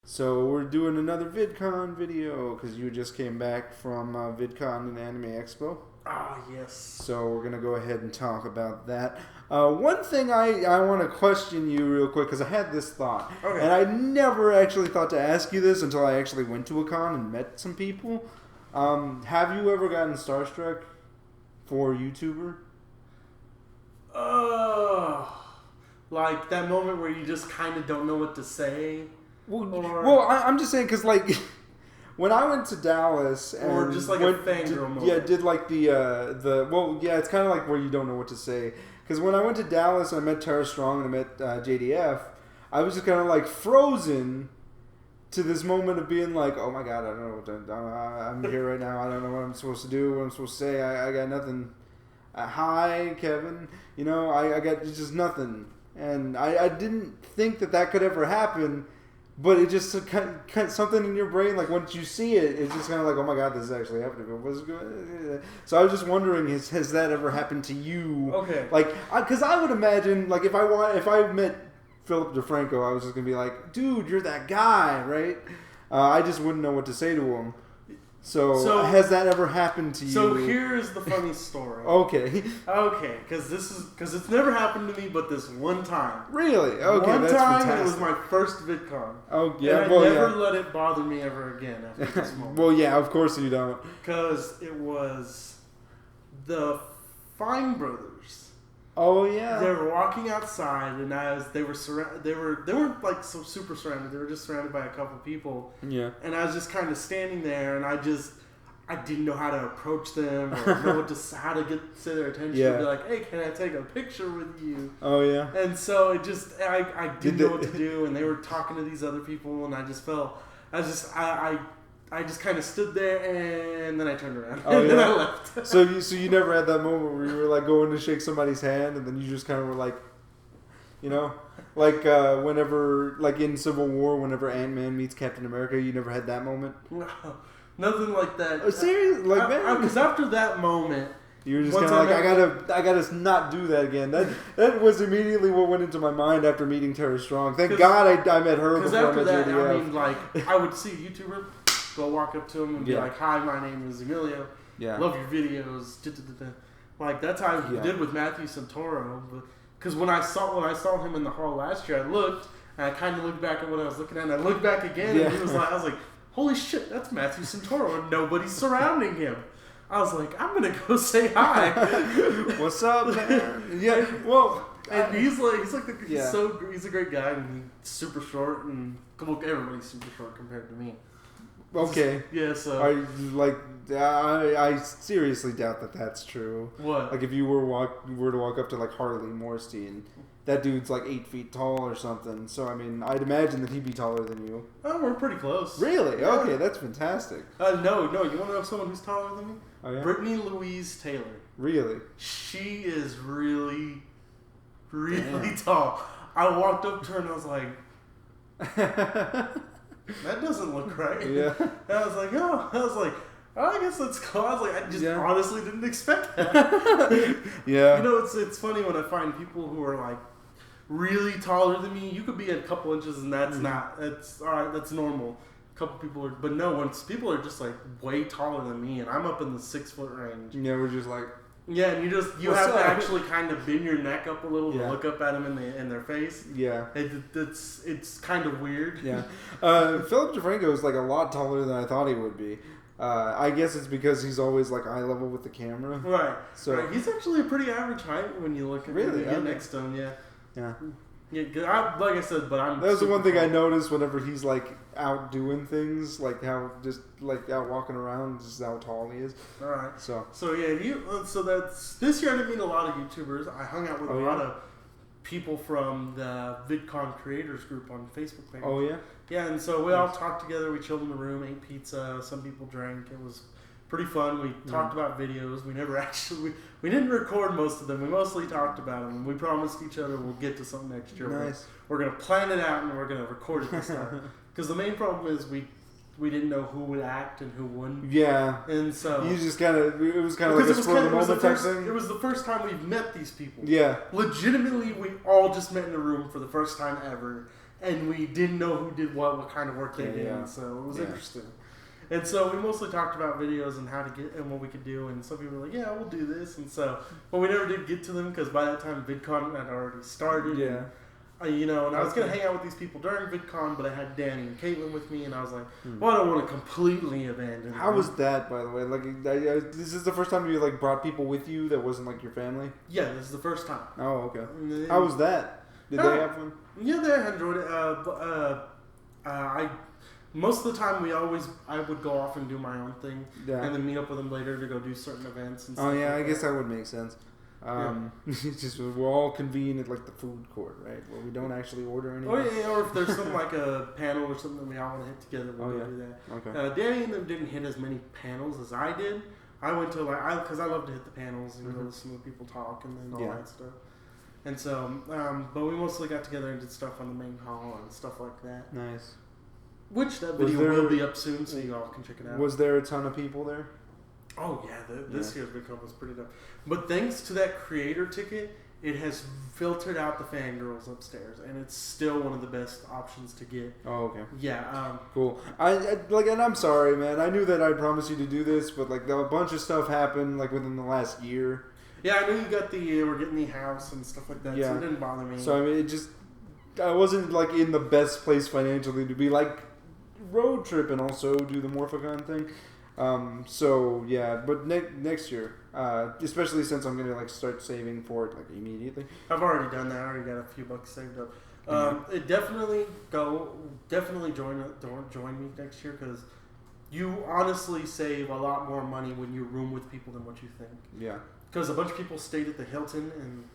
So we're doing another VidCon video because you just came back from VidCon and Anime Expo. Ah, yes. So we're going to go ahead and talk about that. One thing I want to question you real quick because I had this thought. Okay. And I never actually thought to ask you this until I actually went to a con and met some people. Have you ever gotten starstruck for a YouTuber? Like that moment where you just kind of don't know what to say? I'm just saying because like when I went to Dallas and or just like a fangirl moment. Yeah, did like it's kind of like where you don't know what to say. Because when I went to Dallas and I met Tara Strong and I met JDF, I was just kind of like frozen to this moment of being like, oh my god, I don't know what to, I'm here right now. I don't know what I'm supposed to do. What I'm supposed to say. I got nothing. Hi, Kevin. You know, I got just nothing. And I didn't think that could ever happen. But it just kind of something in your brain, like once you see it, it's just kind of like, oh my god, this is actually happening. What's good? So I was just wondering, has that ever happened to you? Okay. Like, because I would imagine, like if I met Philip DeFranco, I was just gonna be like, dude, you're that guy, right? I just wouldn't know what to say to him. So has that ever happened to you? So here's the funny story. Okay, because it's never happened to me, but this one time. Really? Okay, one that's time fantastic. it was my first VidCon. Oh yeah, and I never let it bother me ever again after this moment. Well, yeah, of course you don't. Because it was the Fine Brothers. Oh yeah. They were walking outside, and they weren't like so super surrounded. They were just surrounded by a couple people. Yeah. And I was just kind of standing there, and I didn't know how to approach them or know how to get to their attention. Yeah. And be like, hey, can I take a picture with you? Oh yeah. And so I didn't know what to do, and they were talking to these other people, and I just kind of stood there, and then I turned around, and then I left. So you never had that moment where you were like going to shake somebody's hand, and then you just kind of were like, you know, like whenever, like in Civil War, whenever Ant-Man meets Captain America, you never had that moment? No, nothing like that. Oh, seriously? Like that? Because after that moment, you were just kind of like, I gotta not do that again. That was immediately what went into my mind after meeting Tara Strong. Thank God I met her before I met that, JDF. I mean, like, I would see a YouTuber, go walk up to him and be like, hi, my name is Emilio. Yeah. Love your videos. Like, that's how I did with Matthew Santoro. Because when I saw him in the hall last year, I looked, and I kind of looked back at what I was looking at, and I looked back again, and I was like, holy shit, that's Matthew Santoro, and nobody's surrounding him. I was like, I'm gonna go say hi. What's up, man? Yeah. Well, and he's a great guy, and he's super short, and everybody's super short compared to me. Okay. Yeah. So. Are you, like, I seriously doubt that that's true. What? Like if you were to walk up to like Harley Morstein, that dude's like 8 feet tall or something. So I mean, I'd imagine that he'd be taller than you. Oh, we're pretty close. Really? Yeah. Okay, that's fantastic. No. You want to know someone who's taller than me? Oh yeah. Brittany Louise Taylor. Really? She is really, really tall. I walked up to her and I was like, that doesn't look right. Yeah. And I was like, I guess that's cool. I was like, I just honestly didn't expect that. Yeah. You know, it's funny when I find people who are like really taller than me. You could be a couple inches, and that's that's all right. That's normal. A couple people are, but no, once people are just like way taller than me, and I'm up in the 6 foot range. Yeah, we're just like. Yeah, and you have to actually kind of bend your neck up a little to look up at them in their face. Yeah, it's kind of weird. Yeah, Philip DeFranco is like a lot taller than I thought he would be. I guess it's because he's always like eye level with the camera. Right. So right. He's actually a pretty average height when you look at him. Get next to him. Yeah. Yeah. Yeah, like I said, but I'm. That was the one thing I noticed whenever he's like out doing things, like how just like out walking around, just how tall he is. All right. So yeah, so that's this year. I didn't meet a lot of YouTubers. I hung out with a lot of people from the VidCon creators group on Facebook page. Oh yeah. Yeah, and so we all talked together. We chilled in the room, ate pizza. Some people drank. It was pretty fun. We talked about videos. We never actually we didn't record most of them. We mostly talked about them. We promised each other we'll get to something next year. Nice. We're gonna plan it out and we're gonna record it this time. Because the main problem is we didn't know who would act and who wouldn't. Yeah. And so you just kind of it was kind of like a spur of the moment type thing. It was the first time we've met these people. Yeah. Legitimately, we all just met in a room for the first time ever. and we didn't know who did what kind of work they did. Yeah. So it was interesting. And so we mostly talked about videos and how to get and what we could do. And some people were like, "Yeah, we'll do this." And so, but we never did get to them because by that time VidCon had already started. Yeah. And I was gonna hang out with these people during VidCon, but I had Danny and Caitlin with me, and I was like, "Well, I don't want to completely abandon." How was that, by the way? Like, this is the first time you like brought people with you that wasn't like your family. Yeah, this is the first time. Oh, okay. How was that? Did they have fun? Yeah, they enjoyed it. Most of the time, I would go off and do my own thing, and then meet up with them later to go do certain events and stuff. Oh yeah, I guess that would make sense. It's just we're all convened at like the food court, right? Where we don't actually order anything. Oh yeah, or if there's something like a panel or something that we all want to hit together, we'll go do that. Okay. Danny and them didn't hit as many panels as I did. I went to because I love to hit the panels and listen to people talk and then all that stuff. And so, but we mostly got together and did stuff on the main hall and stuff like that. Nice. Which that video will be up soon, so you all can check it out. Was there a ton of people there? Oh yeah, this year's VidCon was pretty dope. But thanks to that creator ticket, it has filtered out the fangirls upstairs, and it's still one of the best options to get. Oh okay. Yeah. Cool. I like, and I'm sorry, man. I knew that I promised you to do this, but like a bunch of stuff happened like within the last year. Yeah, I knew you got we're getting the house and stuff like that, so it didn't bother me. So I mean, I wasn't like in the best place financially to be like road trip and also do the Morphicon thing. So yeah, but next year, especially since I'm gonna like start saving for it like immediately. I've already done that. I already got a few bucks saved up. It definitely join me next year because you honestly save a lot more money when you room with people than what you think. Yeah. Because a bunch of people stayed at the Hilton and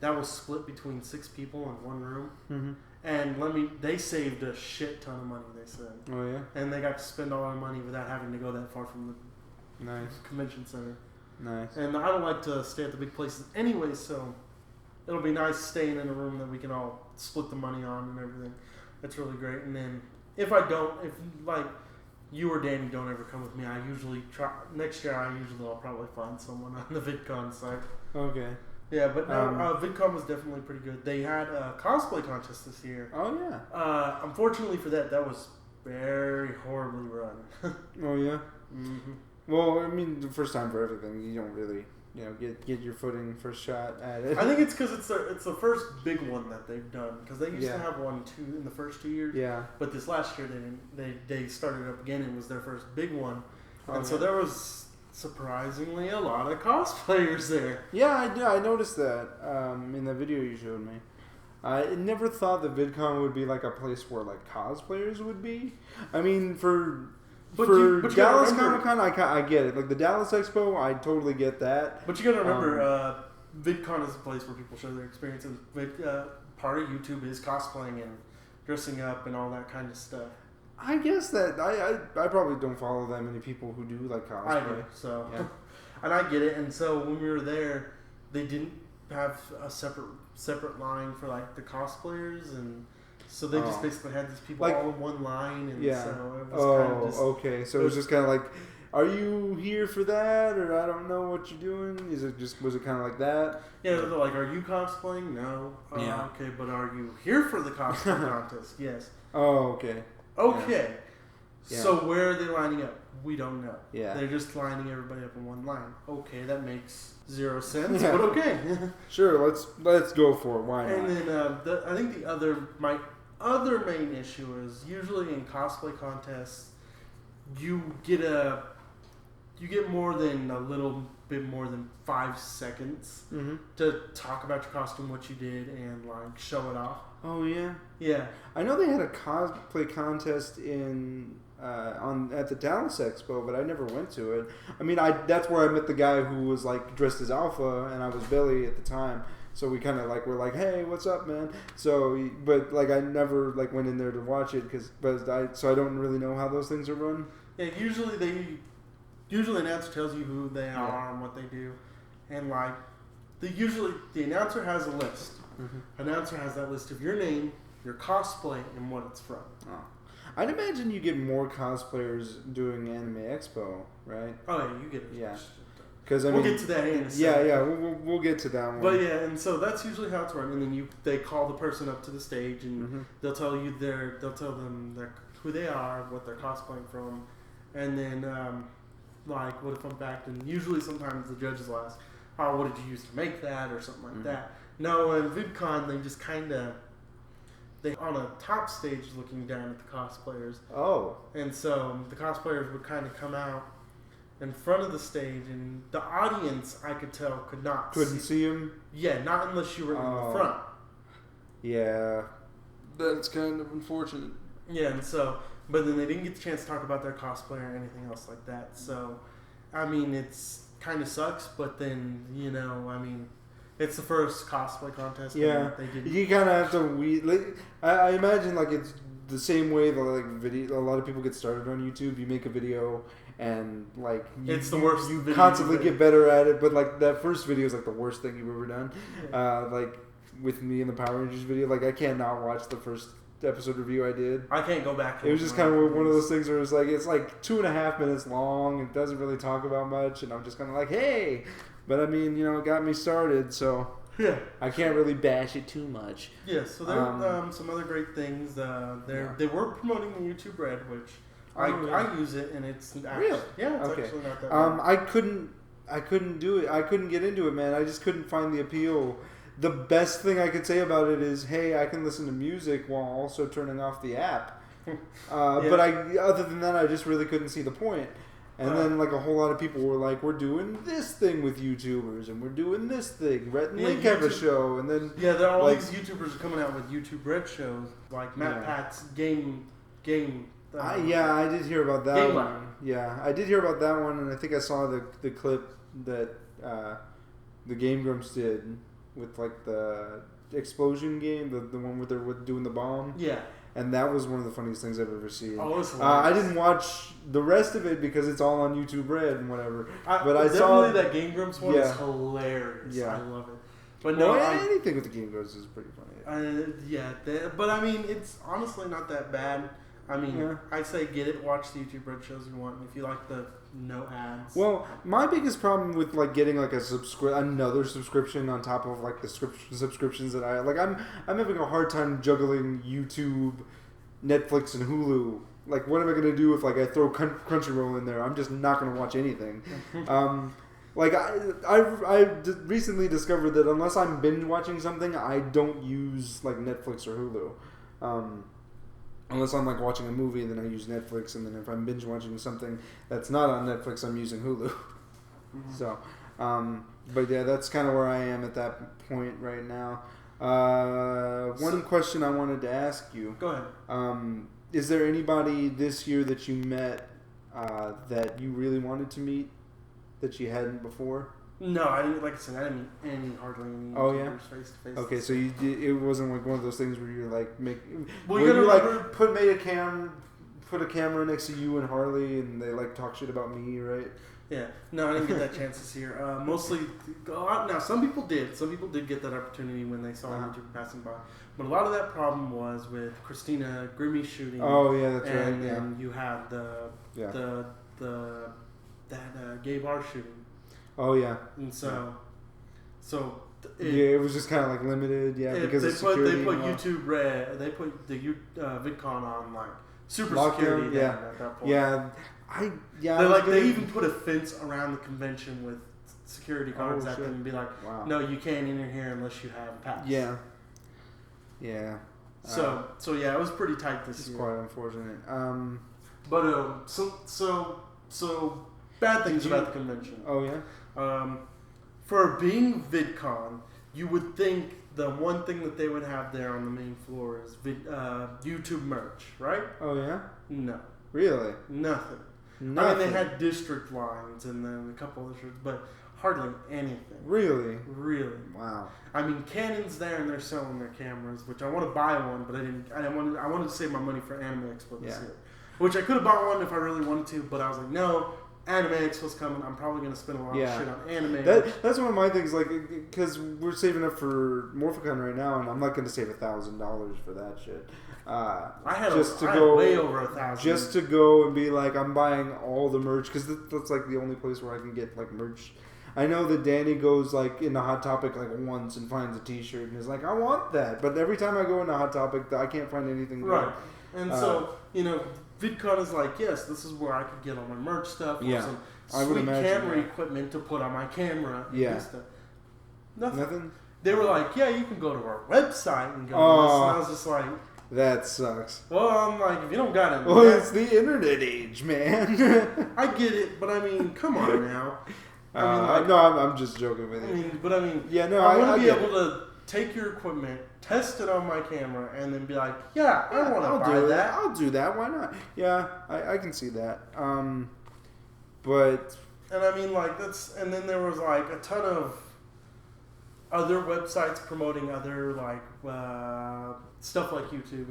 that was split between 6 people in one room. Mm-hmm. And they saved a shit ton of money, they said. Oh, yeah? And they got to spend all their money without having to go that far from the convention center. Nice. And I don't like to stay at the big places anyway, so it'll be nice staying in a room that we can all split the money on and everything. That's really great. And then if like you or Danny don't ever come with me, I usually try. Next year, I'll probably find someone on the VidCon site. Okay. Yeah, but no, VidCon was definitely pretty good. They had a cosplay contest this year. Oh, yeah. Unfortunately for that was very horribly run. Oh, yeah? Mm-hmm. Well, I mean, the first time for everything, you don't really, get your footing, first shot at it. I think it's because it's the first big one that they've done. Because they used to have one, in the first 2 years. Yeah. But this last year, they started up again. It was their first big one. And so there was surprisingly a lot of cosplayers there. Yeah, I noticed that in the video you showed me. I never thought that VidCon would be like a place where like cosplayers would be. I mean, for Dallas Comic Con, I get it. Like the Dallas Expo, I totally get that. But you gotta remember, VidCon is a place where people share their experiences. Part of YouTube is cosplaying and dressing up and all that kind of stuff. I guess that I probably don't follow that many people who do like cosplay. I do, so yeah. And I get it. And so when we were there, they didn't have a separate line for like the cosplayers, and so they just basically had these people all in one line. And so it was kind of just, okay. So it was just kind of like, are you here for that, or I don't know what you're doing? Was it kind of like that? Yeah, they're like, are you cosplaying? No. Okay, but are you here for the cosplay contest? Yes. Oh, okay. Okay. Yeah. So where are they lining up? We don't know. Yeah. They're just lining everybody up in one line. Okay, that makes 0 sense, but okay. Sure, let's go for it. Why not? And then I think my other main issue is usually in cosplay contests, you get more than a little bit more than 5 seconds to talk about your costume, what you did, and like show it off. Oh yeah, yeah. I know they had a cosplay contest at the Dallas Expo, but I never went to it. I mean, that's where I met the guy who was like dressed as Alpha, and I was Billy at the time. So we kind of like were like, hey, what's up, man? So, but like I never like went in there to watch it so I don't really know how those things are run. Yeah, usually an announcer tells you who they are and what they do, and like the announcer has a list. Mm-hmm. Announcer has that list of your name, your cosplay, and what it's from. Oh. I'd imagine you get more cosplayers doing Anime Expo, right? Oh yeah, you get it. Yeah. Because I we'll mean, get to that in a second. Yeah, we'll get to that one. But yeah, and so that's usually how it's run. And then they call the person up to the stage, and they'll tell them who they are, what they're cosplaying from, and then like what if I'm back. And usually, sometimes the judges will ask, "Oh, what did you use to make that?" or something like that. No, in VidCon, they just kind of. They on a top stage looking down at the cosplayers. Oh. And so the cosplayers would kind of come out in front of the stage, and the audience, I could tell, couldn't see him? Yeah, not unless you were in the front. Yeah. That's kind of unfortunate. Yeah, and so, but then they didn't get the chance to talk about their cosplay or anything else like that. So, I mean, it's kind of sucks, but then, I mean, it's the first cosplay contest. Yeah, you kind of have to I imagine like it's the same way that like video. A lot of people get started on YouTube. You make a video and like it's the worst. You constantly get better at it, but like that first video is like the worst thing you've ever done. Like with me in the Power Rangers video, like I cannot watch the first episode review I did. I can't go back. It was just kind of one of those things where it's like 2.5 minutes long. It doesn't really talk about much, and I'm just kind of like, hey. But I mean, it got me started, so yeah, I can't really bash it too much. Yeah, so there are some other great things. They were promoting the YouTube Red, which I use it, and it's actually, it's actually not that bad. I couldn't do it. I couldn't get into it, man. I just couldn't find the appeal. The best thing I could say about it is, hey, I can listen to music while also turning off the app. But other than that, I just really couldn't see the point. And then, like, a whole lot of people were like, we're doing this thing with YouTubers, and we're doing this thing. Rhett and Link have a show, and then... Yeah, there are all these YouTubers coming out with YouTube Red shows, like Matt Pat's Game... I did hear about that one. Yeah, I did hear about that one, and I think I saw the clip that the Game Grumps did with, like, the explosion game, the one where they're doing the bomb. Yeah. And that was one of the funniest things I've ever seen. Oh, it's I didn't watch the rest of it because it's all on YouTube Red and whatever. But I saw that Game Grumps one is hilarious. Yeah. I love it. But no, anything with the Game Grumps is pretty funny. But I mean, it's honestly not that bad. I mean, I say get it, watch the YouTube Red shows you want, and if you like the no ads. Well, my biggest problem with like getting like another subscription on top of like the subscriptions that I like, I'm having a hard time juggling YouTube, Netflix, and Hulu. Like, what am I gonna do if like I throw Crunchyroll in there? I'm just not gonna watch anything. Like I recently discovered that unless I'm binge watching something, I don't use like Netflix or Hulu. Unless I'm like watching a movie, then I use Netflix, and then if I'm binge watching something that's not on Netflix, I'm using Hulu. Mm-hmm. So, but yeah, that's kind of where I am at that point right now. One question I wanted to ask you. Go ahead. Is there anybody this year that you met that you really wanted to meet that you hadn't before? No, I didn't. Like I said, I didn't meet hardly any YouTubers face to face. Okay, so it wasn't like one of those things where you're like put a camera next to you and Harley, and they like talk shit about me, right? Yeah, no, I didn't get that chance this year. Mostly, now some people did. Some people did get that opportunity when they saw YouTube passing by. But a lot of that problem was with Christina Grimmie shooting. Oh yeah, that's right. And then you had that gay bar shooting. Oh yeah, and it was just kind of like limited, because of security. They put YouTube Red. They put the VidCon on like super security. At that point. They even put a fence around the convention with security guards at them and be like, no, you can't enter here unless you have a pass. Yeah. Yeah. So it was pretty tight this year. It's quite unfortunate. But so bad things about the convention. Oh yeah. For being VidCon, you would think the one thing that they would have there on the main floor is YouTube merch, right? Oh yeah? No. Really? Nothing. I mean, they had district lines and then a couple of shirts, but hardly anything. Really? Really. Wow. I mean, Canon's there and they're selling their cameras, which I want to buy one, but I wanted to save my money for Anime Expo this year. Which I could have bought one if I really wanted to, but I was like, no. Anime Expo's coming. I'm probably going to spend a lot of shit on anime. That's one of my things, like, because we're saving up for Morphicon right now, and I'm not going to save $1,000 for that shit. I had way over $1,000 just to go and be like, I'm buying all the merch, because that's like the only place where I can get like merch. I know that Danny goes like into Hot Topic like once and finds a T-shirt and is like, I want that. But every time I go into Hot Topic, I can't find anything good. Right. And so, VidCon is like, yes, this is where I could get all my merch stuff. Or some sweet camera equipment to put on my camera. And stuff. Nothing. They were like, yeah, you can go to our website and go to this. And I was just like, that sucks. Well, I'm like, if you don't got it, well, it's the internet age, man. I get it, but I mean, come on now. I'm just joking with you. I want to be able to take your equipment, test it on my camera, and then be like, I want to buy that. I'll do that. Why not? Yeah, I can see that. But and I mean, like that's, and then there was like a ton of other websites promoting other like stuff like YouTube,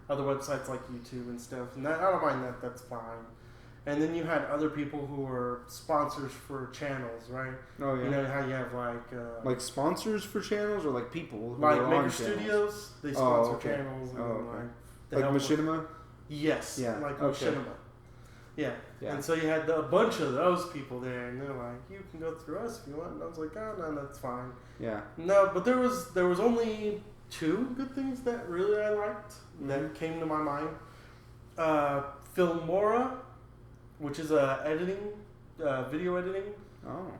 other websites like YouTube and stuff. And that, I don't mind that. That's fine. And then you had other people who were sponsors for channels, right? Oh yeah. You know how you have like sponsors for channels or like people who like are Maker on Studios, they sponsor channels. And like Machinima. Yes. Yeah. Like Machinima. Yeah. And so you had a bunch of those people there, and they're like, "You can go through us if you want." And I was like, "Oh no, that's fine." Yeah. No, but there was only two good things that really I liked that came to my mind. Filmora, which is video editing. Oh.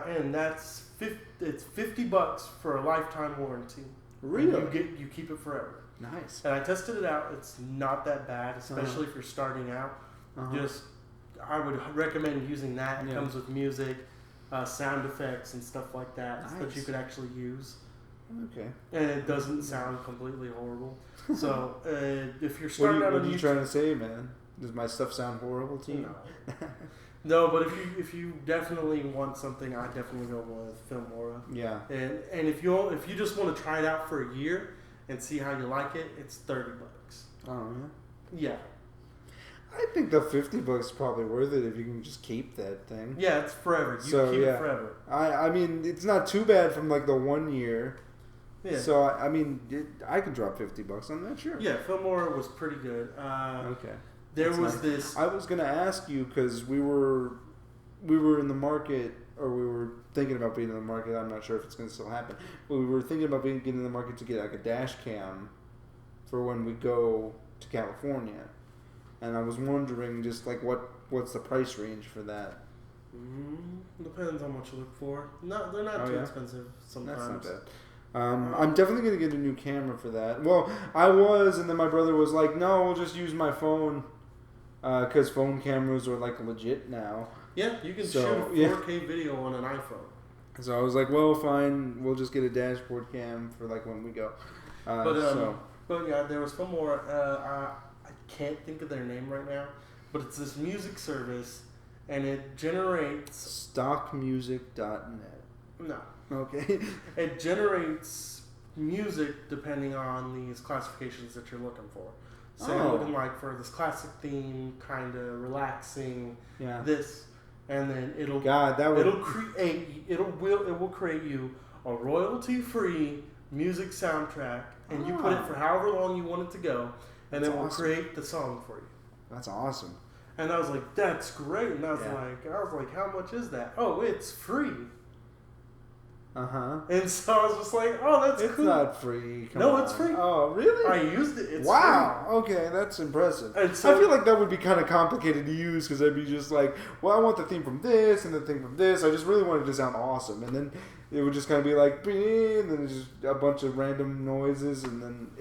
And that's it's $50 for a lifetime warranty. Really? And you keep it forever. Nice. And I tested it out. It's not that bad, especially if you're starting out. I would recommend using that. It comes with music, sound effects, and stuff like that that you could actually use. Okay. And it doesn't sound completely horrible. So if you're starting out, what are you trying to say, man? Does my stuff sound horrible to you? No. No, but if you definitely want something, I definitely go with Filmora. Yeah. And if you just want to try it out for a year and see how you like it, it's $30. Oh yeah. Yeah. I think the $50 is probably worth it if you can just keep that thing. Yeah, it's forever. You keep it forever. I mean, it's not too bad from like the 1 year. Yeah. So I mean, I could drop $50 on that, sure. Yeah, Filmora was pretty good. Okay. There was this. I was gonna ask you because we were in the market, or we were thinking about being in the market. I'm not sure if it's gonna still happen, but we were thinking about getting in the market to get like a dash cam for when we go to California. And I was wondering, just like what's the price range for that? Depends on what you look for. No, they're not too expensive sometimes. That's not bad. I'm definitely gonna get a new camera for that. Well, I was, and then my brother was like, "No, we'll just use my phone, because phone cameras are like legit now." Yeah, you can shoot a 4K video on an iPhone. So I was like, "Well, fine, we'll just get a dashboard cam for like when we go." But yeah, there was one more. I can't think of their name right now, but it's this music service, and it generates stockmusic.net. No. Okay. It generates music depending on these classifications that you're looking for. So you're looking like for this classic theme, kind of relaxing. Yeah. This, and then it will create you a royalty-free music soundtrack, and you put it for however long you want it to go. And it will create the song for you. That's awesome. And I was like, that's great. And I was like, how much is that? Oh, it's free. And so I was just like, oh, that's cool. It's not free. It's free. Oh, really? I used it. It's free. Okay, that's impressive. And so, I feel like that would be kind of complicated to use because I'd be just like, well, I want the theme from this and the theme from this. I just really wanted it to sound awesome. And then it would just kind of be like, and then just a bunch of random noises, and then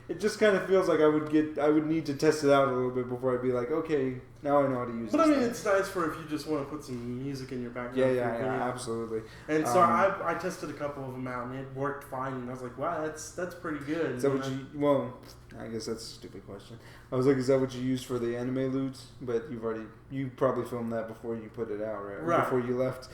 it just kind of feels like I would need to test it out a little bit before I'd be like, okay, now I know how to use it. But I mean, it's nice for if you just want to put some music in your background. Yeah, absolutely. And so I tested a couple of them out, and it worked fine. And I was like, wow, that's pretty good. Is that what you? Well, I guess that's a stupid question. I was like, is that what you used for the anime loots? But you probably filmed that before you put it out, right? Before you left.